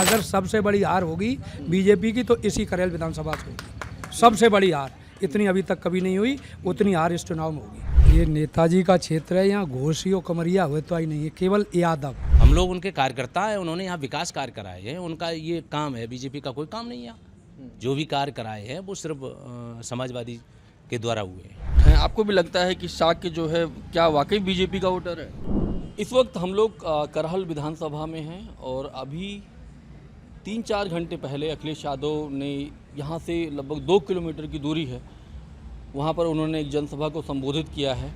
अगर सबसे बड़ी हार होगी बीजेपी की तो इसी करेल विधानसभा से होगी। सबसे बड़ी हार इतनी अभी तक कभी नहीं हुई, उतनी हार इस चुनाव में होगी। ये नेताजी का क्षेत्र है, यहाँ घोसी और कमरिया हुए तो आई नहीं है, केवल यादव। हम लोग उनके कार्यकर्ता हैं, उन्होंने यहाँ विकास कार्य कराए हैं, उनका ये काम है। बीजेपी का कोई काम नहीं है। जो भी कार्य कराए हैं वो सिर्फ समाजवादी के द्वारा हुए हैं। आपको भी लगता है कि शाक्य जो है क्या वाकई बीजेपी का वोटर है? इस वक्त हम लोग करहल विधानसभा में हैं और अभी 3-4 घंटे पहले अखिलेश यादव ने यहाँ से लगभग 2 किलोमीटर की दूरी है, वहाँ पर उन्होंने एक जनसभा को संबोधित किया है।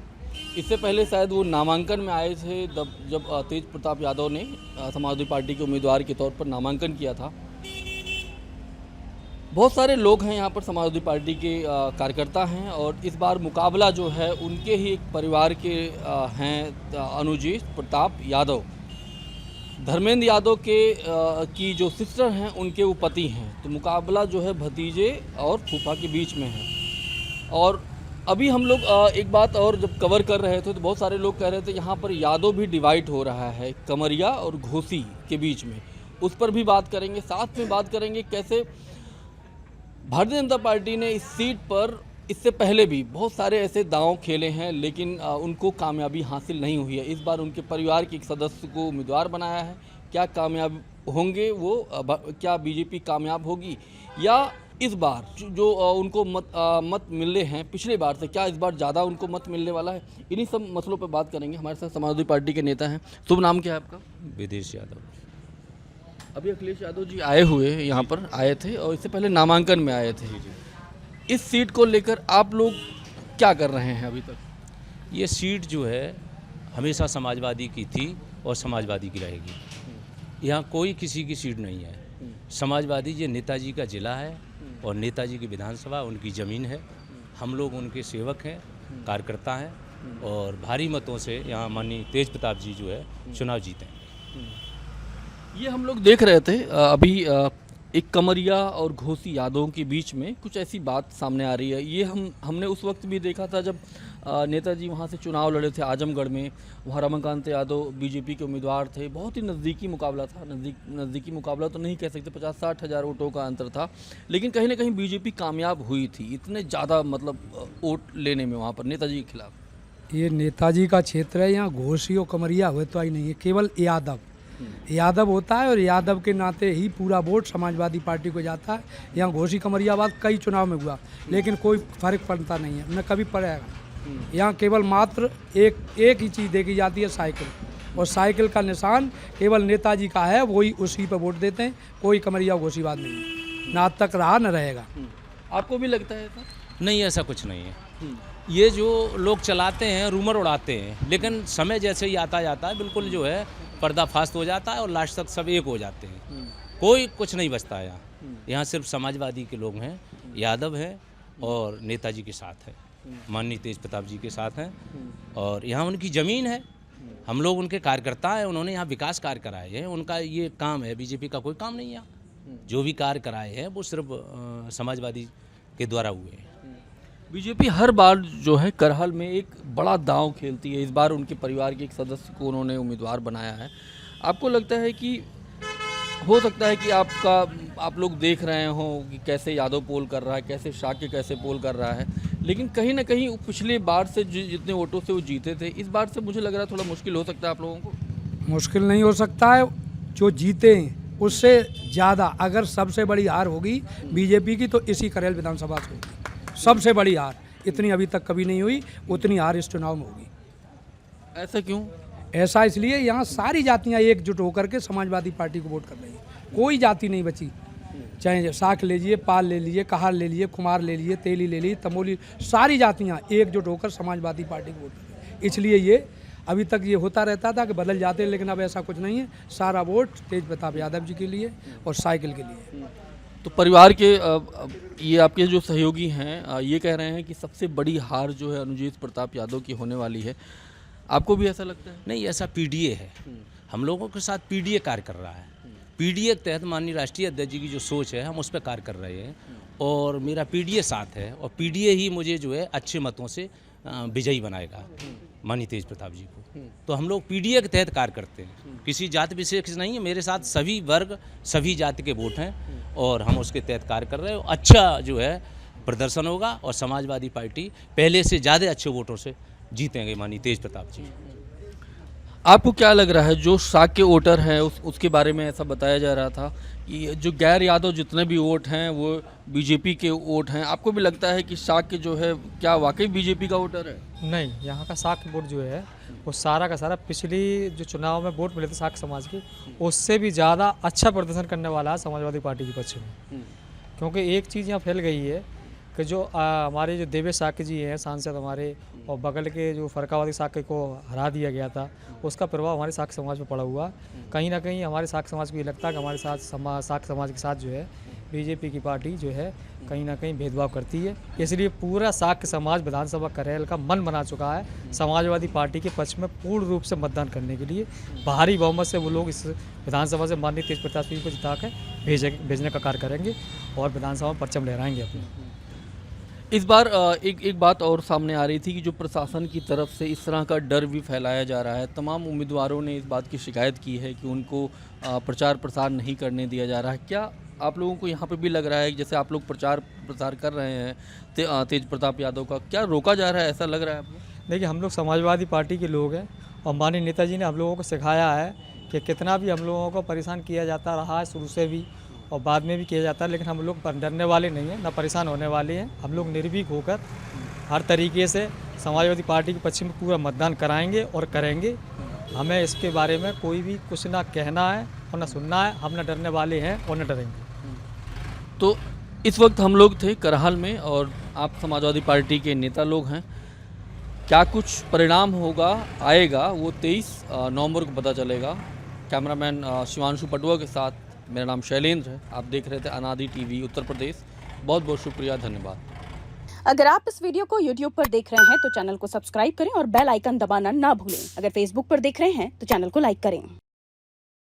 इससे पहले शायद वो नामांकन में आए थे जब तेज प्रताप यादव ने समाजवादी पार्टी के उम्मीदवार के तौर पर नामांकन किया था। बहुत सारे लोग हैं यहाँ पर, समाजवादी पार्टी के कार्यकर्ता हैं और इस बार मुकाबला जो है उनके ही एक परिवार के हैं, अनुजीत प्रताप यादव। धर्मेंद्र यादव की जो सिस्टर हैं उनके वो पति हैं, तो मुकाबला जो है भतीजे और फूफा के बीच में है। और अभी हम लोग एक बात और जब कवर कर रहे थे तो बहुत सारे लोग कह रहे थे यहाँ पर यादव भी डिवाइड हो रहा है कमरिया और घोसी के बीच में, उस पर भी बात करेंगे। साथ में बात करेंगे कैसे भारतीय जनता पार्टी ने इस सीट पर इससे पहले भी बहुत सारे ऐसे दांव खेले हैं, लेकिन उनको कामयाबी हासिल नहीं हुई है। इस बार उनके परिवार के एक सदस्य को उम्मीदवार बनाया है। क्या कामयाब होंगे वो? क्या बीजेपी कामयाब होगी, या इस बार जो उनको मत मिलने हैं पिछले बार से, क्या इस बार ज़्यादा उनको मत मिलने वाला है? इन्हीं सब मसलों पर बात करेंगे। हमारे साथ समाजवादी पार्टी के नेता हैं। शुभ नाम क्या है आपका? विदेश यादव। अभी अखिलेश यादव जी आए हुए यहाँ पर आए थे और इससे पहले नामांकन में आए थे। इस सीट को लेकर आप लोग क्या कर रहे हैं अभी तक? ये सीट जो है हमेशा समाजवादी की थी और समाजवादी की रहेगी। यहाँ कोई किसी की सीट नहीं है। समाजवादी ये नेताजी का जिला है और नेताजी की विधानसभा उनकी ज़मीन है। हम लोग उनके सेवक हैं, कार्यकर्ता हैं और भारी मतों से यहाँ माननीय तेज प्रताप जी जो है चुनाव जीते हैं। ये हम लोग देख रहे थे अभी एक कमरिया और घोसी यादवों के बीच में कुछ ऐसी बात सामने आ रही है। ये हमने उस वक्त भी देखा था जब नेताजी वहाँ से चुनाव लड़े थे आजमगढ़ में। वहाँ रमाकांत यादव बीजेपी के उम्मीदवार थे। बहुत ही नज़दीकी मुकाबला था। नज़दीकी मुकाबला तो नहीं कह सकते, 50-60 हज़ार वोटों का अंतर था, लेकिन कहीं ना कहीं बीजेपी कामयाब हुई थी इतने ज़्यादा मतलब वोट लेने में वहाँ पर नेताजी के खिलाफ। ये नेताजी का क्षेत्र है, यहाँ घोसी और कमरिया हुए तो आई नहीं है, केवल यादव होता है और यादव के नाते ही पूरा वोट समाजवादी पार्टी को जाता है। यहाँ घोसी कमरियाबाद कई चुनाव में हुआ, लेकिन कोई फर्क पड़ता नहीं है, न कभी पड़ेगा। यहाँ केवल मात्र एक ही चीज़ देखी जाती है, साइकिल, और साइकिल का निशान केवल नेताजी का है, वही उसी पर वोट देते हैं। कोई कमरिया घोसीबाद नहीं है, ना आज तक रहा न रहेगा। आपको भी लगता है ऐसा? नहीं, ऐसा कुछ नहीं है। ये जो लोग चलाते हैं, रूमर उड़ाते हैं, लेकिन समय जैसे ही आता जाता है बिल्कुल जो है पर्दाफाश हो जाता है और लास्ट तक सब एक हो जाते हैं। कोई कुछ नहीं बचता है यहाँ सिर्फ समाजवादी के लोग हैं, यादव हैं और नेताजी के साथ हैं, माननीय तेज प्रताप जी के साथ हैं और यहाँ उनकी ज़मीन है। हम लोग उनके कार्यकर्ता हैं, उन्होंने यहाँ विकास कार्य कराए हैं, उनका ये काम है। बीजेपी का कोई काम नहीं है। जो भी कार्य कराए हैं वो सिर्फ समाजवादी के द्वारा हुए हैं। बीजेपी हर बार जो है करहल में एक बड़ा दांव खेलती है। इस बार उनके परिवार के एक सदस्य को उन्होंने उम्मीदवार बनाया है। आपको लगता है कि हो सकता है कि आप लोग देख रहे हो कि कैसे यादव पोल कर रहा है, कैसे शाक्य कैसे पोल कर रहा है, लेकिन कहीं ना कहीं पिछले बार से जितने वोटों से वो जीते थे, इस बार से मुझे लग रहा है थोड़ा मुश्किल हो सकता है आप लोगों को। मुश्किल नहीं हो सकता है, जो जीते हैं उससे ज़्यादा अगर सबसे बड़ी हार होगी बीजेपी की तो इसी करेल विधानसभा से होगी। सबसे बड़ी हार इतनी अभी तक कभी नहीं हुई, उतनी हार इस चुनाव में होगी। ऐसा क्यों? ऐसा इसलिए यहाँ सारी जातियाँ एकजुट होकर के समाजवादी पार्टी को वोट कर रही हैं। कोई जाति नहीं बची, चाहे साख ले लीजिए, पाल ले लीजिए, कहार ले लीजिए, कुमार ले लीजिए, तेली ले लीजिए, तमोली, सारी जातियाँ एकजुट होकर समाजवादी पार्टी को वोट कर रही हैं। इसलिए ये अभी तक ये होता रहता था कि बदल जाते हैं, लेकिन अब ऐसा कुछ नहीं है। सारा वोट तेज प्रताप यादव जी के लिए और साइकिल के लिए। तो परिवार के ये आपके जो सहयोगी हैं ये कह रहे हैं कि सबसे बड़ी हार जो है अनुजीत प्रताप यादव की होने वाली है। आपको भी ऐसा लगता है? नहीं, ऐसा पीडीए है। हम लोगों के साथ पीडीए कार्य कर रहा है। पीडीए के तहत माननीय राष्ट्रीय अध्यक्ष जी की जो सोच है, हम उस पर कार्य कर रहे हैं और मेरा पीडीए साथ है और पीडीए ही मुझे जो है अच्छे मतों से विजयी बनाएगा। माननीय तेज प्रताप जी को। तो हम लोग पीडीए के तहत कार्य करते हैं, किसी जाति विशेष नहीं है, मेरे साथ सभी वर्ग सभी जाति के वोट हैं और हम उसके तहत कार्य कर रहे हैं। अच्छा जो है प्रदर्शन होगा और समाजवादी पार्टी पहले से ज़्यादा अच्छे वोटों से जीतेंगे माननीय तेज प्रताप जी। आपको क्या लग रहा है जो साग के वोटर हैं उसके बारे में ऐसा बताया जा रहा था कि जो गैर यादव जितने भी वोट हैं वो बीजेपी के वोट हैं, आपको भी लगता है कि साग के जो है क्या वाकई बीजेपी का वोटर है? नहीं, यहाँ का साग वोट जो है वो सारा का सारा पिछली जो चुनाव में वोट मिले थे साग समाज के उससे भी ज़्यादा अच्छा प्रदर्शन करने वाला है समाजवादी पार्टी के पक्ष में। क्योंकि एक चीज़ यहाँ फैल गई है कि जो हमारे जो देवेश साके जी हैं सांसद हमारे, और बगल के जो फरकावादी साके को हरा दिया गया था उसका प्रभाव हमारे साक समाज पर पड़ा हुआ। कहीं ना कहीं हमारे साक समाज को ये लगता है कि हमारे साथ साक समाज के साथ जो है बीजेपी की पार्टी जो है कहीं ना कहीं भेदभाव करती है। इसलिए पूरा साक समाज विधानसभा करेल का मन बना चुका है समाजवादी पार्टी के पक्ष में पूर्ण रूप से मतदान करने के लिए। भारी बहुमत से वो लोग इस विधानसभा से माननीय तेज प्रताप सिंह को जिता कर भेजने का कार्य करेंगे और विधानसभा में परचम लहराएंगे अपने। इस बार एक बात और सामने आ रही थी कि जो प्रशासन की तरफ से इस तरह का डर भी फैलाया जा रहा है। तमाम उम्मीदवारों ने इस बात की शिकायत की है कि उनको प्रचार प्रसार नहीं करने दिया जा रहा है। क्या आप लोगों को यहाँ पे भी लग रहा है कि जैसे आप लोग प्रचार प्रसार कर रहे हैं तेज प्रताप यादव का, क्या रोका जा रहा है, ऐसा लग रहा है आपको? देखिए, हम लोग समाजवादी पार्टी के लोग हैं और माननीय नेताजी ने हम लोगों को सिखाया है कि कितना भी हम लोगों को परेशान किया जाता रहा है शुरू से भी और बाद में भी किया जाता है, लेकिन हम लोग डरने वाले नहीं हैं, ना परेशान होने वाले हैं। हम लोग निर्भीक होकर हर तरीके से समाजवादी पार्टी के पक्ष में पूरा मतदान कराएंगे और करेंगे। हमें इसके बारे में कोई भी कुछ ना कहना है और ना सुनना है। हम ना डरने वाले हैं और न डरेंगे। तो इस वक्त हम लोग थे करहाल में और आप समाजवादी पार्टी के नेता लोग हैं। क्या कुछ परिणाम होगा आएगा वो 23 नवंबर को पता चलेगा। कैमरामैन शिवांशु पटुआ के साथ मेरा नाम शैलेंद्र है। आप देख रहे थे अनादि टीवी उत्तर प्रदेश। बहुत बहुत शुक्रिया, धन्यवाद। अगर आप इस वीडियो को YouTube पर देख रहे हैं तो चैनल को सब्सक्राइब करें और बेल आइकन दबाना ना भूलें। अगर Facebook पर देख रहे हैं तो चैनल को लाइक करें।